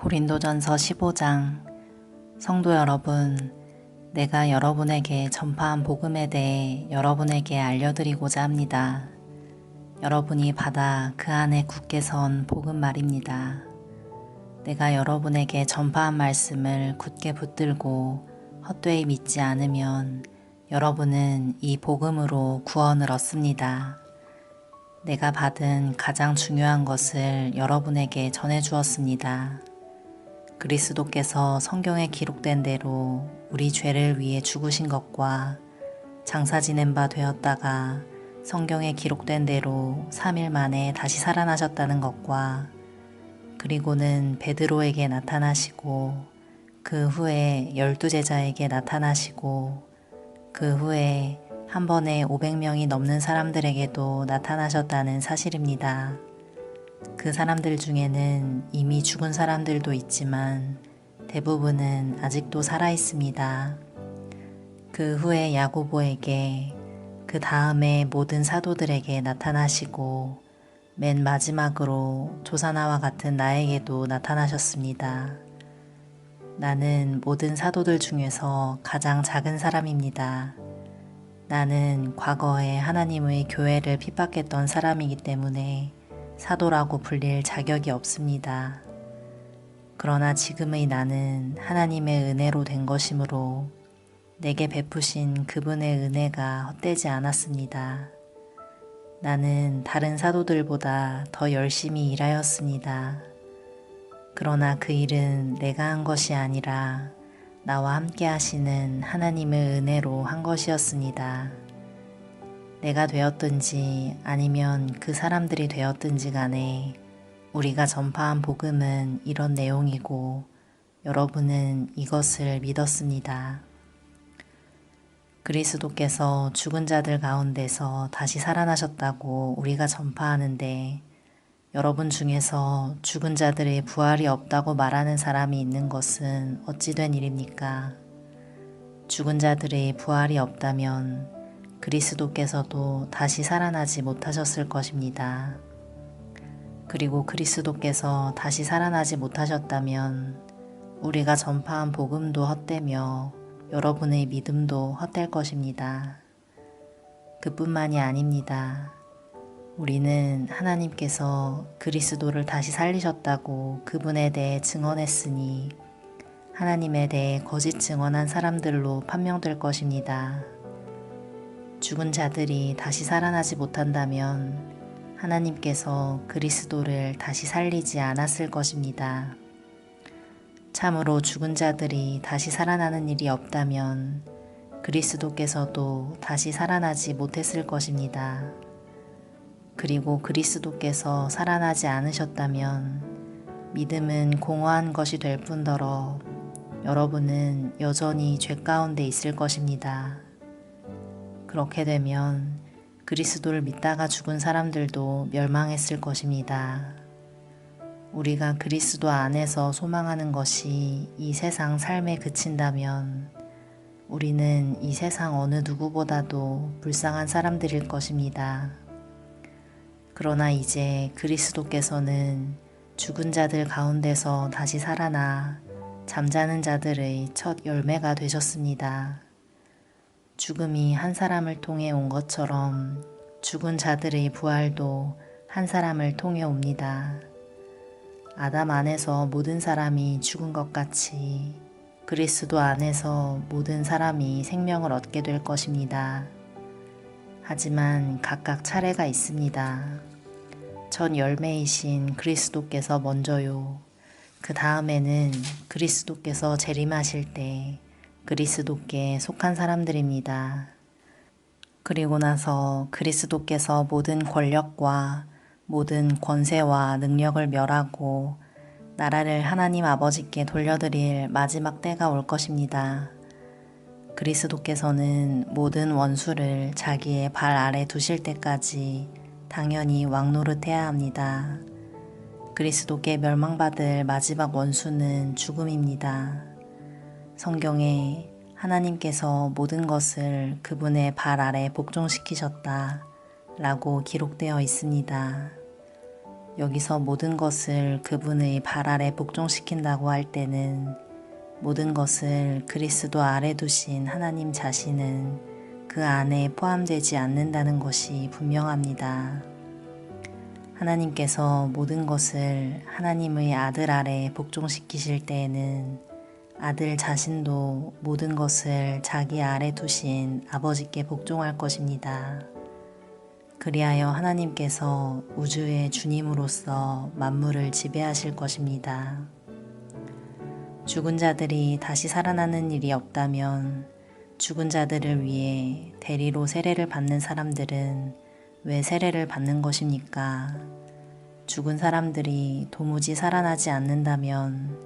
고린도전서 15장. 성도 여러분, 내가 여러분에게 전파한 복음에 대해 여러분에게 알려드리고자 합니다. 여러분이 받아 그 안에 굳게 선 복음 말입니다. 내가 여러분에게 전파한 말씀을 굳게 붙들고 헛되이 믿지 않으면 여러분은 이 복음으로 구원을 얻습니다. 내가 받은 가장 중요한 것을 여러분에게 전해주었습니다. 그리스도께서 성경에 기록된 대로 우리 죄를 위해 죽으신 것과 장사 지낸 바 되었다가 성경에 기록된 대로 3일 만에 다시 살아나셨다는 것과 그리고는 베드로에게 나타나시고 그 후에 12제자에게 나타나시고 그 후에 한 번에 500명이 넘는 사람들에게도 나타나셨다는 사실입니다. 그 사람들 중에는 이미 죽은 사람들도 있지만 대부분은 아직도 살아 있습니다. 그 후에 야고보에게, 그 다음에 모든 사도들에게 나타나시고 맨 마지막으로 조사나와 같은 나에게도 나타나셨습니다. 나는 모든 사도들 중에서 가장 작은 사람입니다. 나는 과거에 하나님의 교회를 핍박했던 사람이기 때문에 사도라고 불릴 자격이 없습니다. 그러나 지금의 나는 하나님의 은혜로 된 것이므로 내게 베푸신 그분의 은혜가 헛되지 않았습니다. 나는 다른 사도들보다 더 열심히 일하였습니다. 그러나 그 일은 내가 한 것이 아니라 나와 함께 하시는 하나님의 은혜로 한 것이었습니다. 내가 되었든지 아니면 그 사람들이 되었든지 간에 우리가 전파한 복음은 이런 내용이고 여러분은 이것을 믿었습니다. 그리스도께서 죽은 자들 가운데서 다시 살아나셨다고 우리가 전파하는데 여러분 중에서 죽은 자들의 부활이 없다고 말하는 사람이 있는 것은 어찌 된 일입니까? 죽은 자들의 부활이 없다면 그리스도께서도 다시 살아나지 못하셨을 것입니다. 그리고 그리스도께서 다시 살아나지 못하셨다면 우리가 전파한 복음도 헛되며 여러분의 믿음도 헛될 것입니다. 그뿐만이 아닙니다. 우리는 하나님께서 그리스도를 다시 살리셨다고 그분에 대해 증언했으니 하나님에 대해 거짓 증언한 사람들로 판명될 것입니다. 죽은 자들이 다시 살아나지 못한다면 하나님께서 그리스도를 다시 살리지 않았을 것입니다. 참으로 죽은 자들이 다시 살아나는 일이 없다면 그리스도께서도 다시 살아나지 못했을 것입니다. 그리고 그리스도께서 살아나지 않으셨다면 믿음은 공허한 것이 될 뿐더러 여러분은 여전히 죄 가운데 있을 것입니다. 그렇게 되면 그리스도를 믿다가 죽은 사람들도 멸망했을 것입니다. 우리가 그리스도 안에서 소망하는 것이 이 세상 삶에 그친다면 우리는 이 세상 어느 누구보다도 불쌍한 사람들일 것입니다. 그러나 이제 그리스도께서는 죽은 자들 가운데서 다시 살아나 잠자는 자들의 첫 열매가 되셨습니다. 죽음이 한 사람을 통해 온 것처럼 죽은 자들의 부활도 한 사람을 통해 옵니다. 아담 안에서 모든 사람이 죽은 것 같이 그리스도 안에서 모든 사람이 생명을 얻게 될 것입니다. 하지만 각각 차례가 있습니다. 첫 열매이신 그리스도께서 먼저요. 그 다음에는 그리스도께서 재림하실 때 그리스도께 속한 사람들입니다. 그리고 나서 그리스도께서 모든 권력과 모든 권세와 능력을 멸하고 나라를 하나님 아버지께 돌려드릴 마지막 때가 올 것입니다. 그리스도께서는 모든 원수를 자기의 발 아래 두실 때까지 당연히 왕노릇해야 합니다. 그리스도께 멸망받을 마지막 원수는 죽음입니다. 성경에 하나님께서 모든 것을 그분의 발 아래 복종시키셨다 라고 기록되어 있습니다. 여기서 모든 것을 그분의 발 아래 복종시킨다고 할 때는 모든 것을 그리스도 아래 두신 하나님 자신은 그 안에 포함되지 않는다는 것이 분명합니다. 하나님께서 모든 것을 하나님의 아들 아래 복종시키실 때에는 아들 자신도 모든 것을 자기 아래 두신 아버지께 복종할 것입니다. 그리하여 하나님께서 우주의 주님으로서 만물을 지배하실 것입니다. 죽은 자들이 다시 살아나는 일이 없다면 죽은 자들을 위해 대리로 세례를 받는 사람들은 왜 세례를 받는 것입니까? 죽은 사람들이 도무지 살아나지 않는다면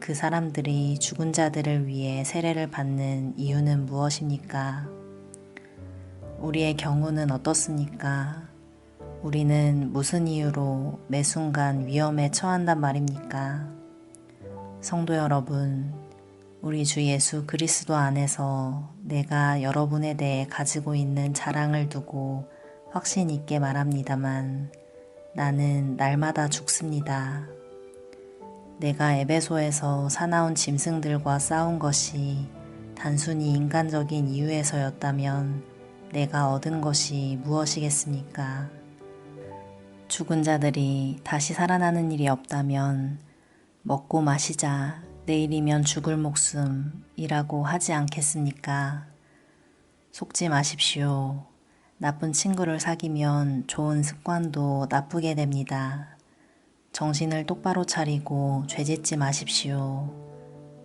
그 사람들이 죽은 자들을 위해 세례를 받는 이유는 무엇입니까? 우리의 경우는 어떻습니까? 우리는 무슨 이유로 매 순간 위험에 처한단 말입니까? 성도 여러분, 우리 주 예수 그리스도 안에서 내가 여러분에 대해 가지고 있는 자랑을 두고 확신 있게 말합니다만 나는 날마다 죽습니다. 내가 에베소에서 사나운 짐승들과 싸운 것이 단순히 인간적인 이유에서였다면 내가 얻은 것이 무엇이겠습니까? 죽은 자들이 다시 살아나는 일이 없다면 먹고 마시자 내일이면 죽을 목숨이라고 하지 않겠습니까? 속지 마십시오. 나쁜 친구를 사귀면 좋은 습관도 나쁘게 됩니다. 정신을 똑바로 차리고 죄짓지 마십시오.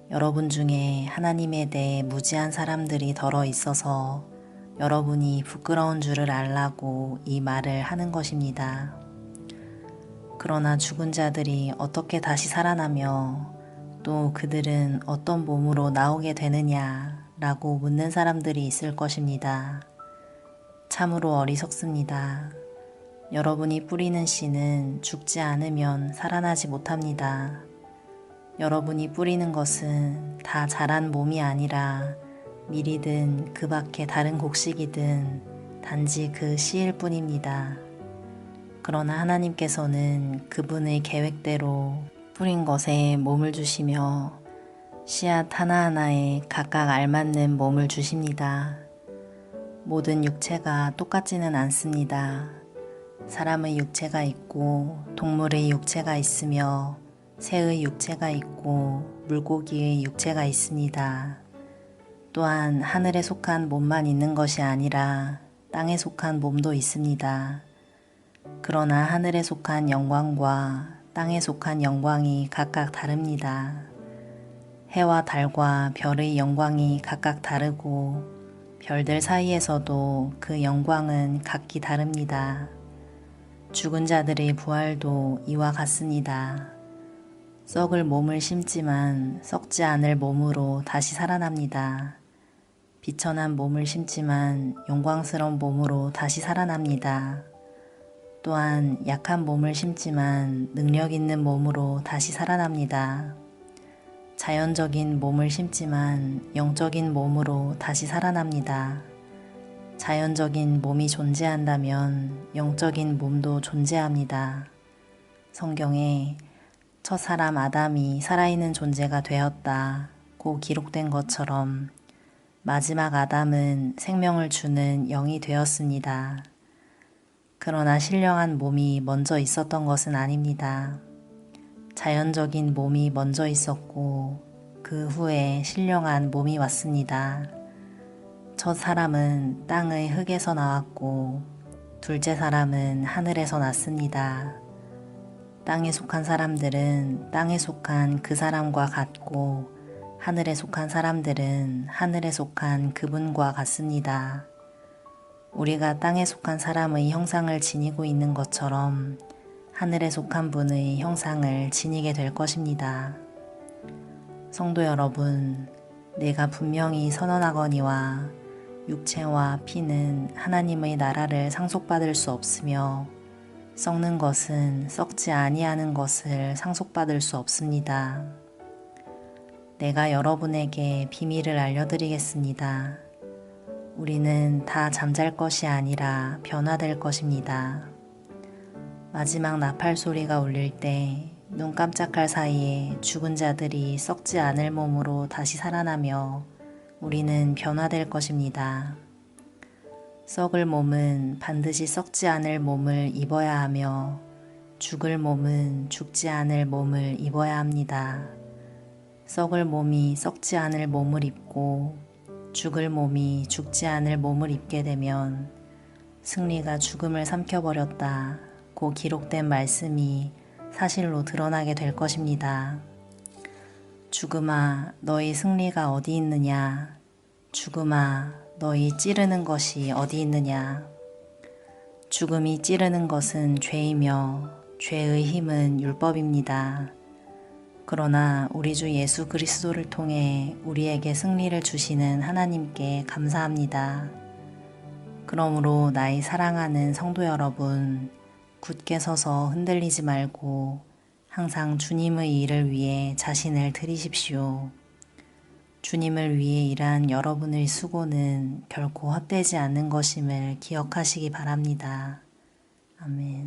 여러분 중에 하나님에 대해 무지한 사람들이 덜어 있어서 여러분이 부끄러운 줄을 알라고 이 말을 하는 것입니다. 그러나 죽은 자들이 어떻게 다시 살아나며 또 그들은 어떤 몸으로 나오게 되느냐 라고 묻는 사람들이 있을 것입니다. 참으로 어리석습니다. 여러분이 뿌리는 씨는 죽지 않으면 살아나지 못합니다. 여러분이 뿌리는 것은 다 자란 몸이 아니라 밀이든 그 밖에 다른 곡식이든 단지 그 씨일 뿐입니다. 그러나 하나님께서는 그분의 계획대로 뿌린 것에 몸을 주시며 씨앗 하나하나에 각각 알맞는 몸을 주십니다. 모든 육체가 똑같지는 않습니다. 사람의 육체가 있고 동물의 육체가 있으며 새의 육체가 있고 물고기의 육체가 있습니다. 또한 하늘에 속한 몸만 있는 것이 아니라 땅에 속한 몸도 있습니다. 그러나 하늘에 속한 영광과 땅에 속한 영광이 각각 다릅니다. 해와 달과 별의 영광이 각각 다르고 별들 사이에서도 그 영광은 각기 다릅니다. 죽은 자들의 부활도 이와 같습니다. 썩을 몸을 심지만 썩지 않을 몸으로 다시 살아납니다. 비천한 몸을 심지만 영광스러운 몸으로 다시 살아납니다. 또한 약한 몸을 심지만 능력 있는 몸으로 다시 살아납니다. 자연적인 몸을 심지만 영적인 몸으로 다시 살아납니다. 자연적인 몸이 존재한다면 영적인 몸도 존재합니다. 성경에 첫 사람 아담이 살아있는 존재가 되었다고 기록된 것처럼 마지막 아담은 생명을 주는 영이 되었습니다. 그러나 신령한 몸이 먼저 있었던 것은 아닙니다. 자연적인 몸이 먼저 있었고 그 후에 신령한 몸이 왔습니다. 첫 사람은 땅의 흙에서 나왔고 둘째 사람은 하늘에서 났습니다. 땅에 속한 사람들은 땅에 속한 그 사람과 같고 하늘에 속한 사람들은 하늘에 속한 그분과 같습니다. 우리가 땅에 속한 사람의 형상을 지니고 있는 것처럼 하늘에 속한 분의 형상을 지니게 될 것입니다. 성도 여러분, 내가 분명히 선언하거니와 육체와 피는 하나님의 나라를 상속받을 수 없으며 썩는 것은 썩지 아니하는 것을 상속받을 수 없습니다. 내가 여러분에게 비밀을 알려드리겠습니다. 우리는 다 잠잘 것이 아니라 변화될 것입니다. 마지막 나팔 소리가 울릴 때 눈 깜짝할 사이에 죽은 자들이 썩지 않을 몸으로 다시 살아나며 우리는 변화될 것입니다. 썩을 몸은 반드시 썩지 않을 몸을 입어야 하며 죽을 몸은 죽지 않을 몸을 입어야 합니다. 썩을 몸이 썩지 않을 몸을 입고 죽을 몸이 죽지 않을 몸을 입게 되면 승리가 죽음을 삼켜버렸다고 기록된 말씀이 사실로 드러나게 될 것입니다. 죽음아, 너희 승리가 어디 있느냐? 죽음아, 너희 찌르는 것이 어디 있느냐? 죽음이 찌르는 것은 죄이며 죄의 힘은 율법입니다. 그러나 우리 주 예수 그리스도를 통해 우리에게 승리를 주시는 하나님께 감사합니다. 그러므로 나의 사랑하는 성도 여러분, 굳게 서서 흔들리지 말고 항상 주님의 일을 위해 자신을 드리십시오. 주님을 위해 일한 여러분의 수고는 결코 헛되지 않는 것임을 기억하시기 바랍니다. 아멘.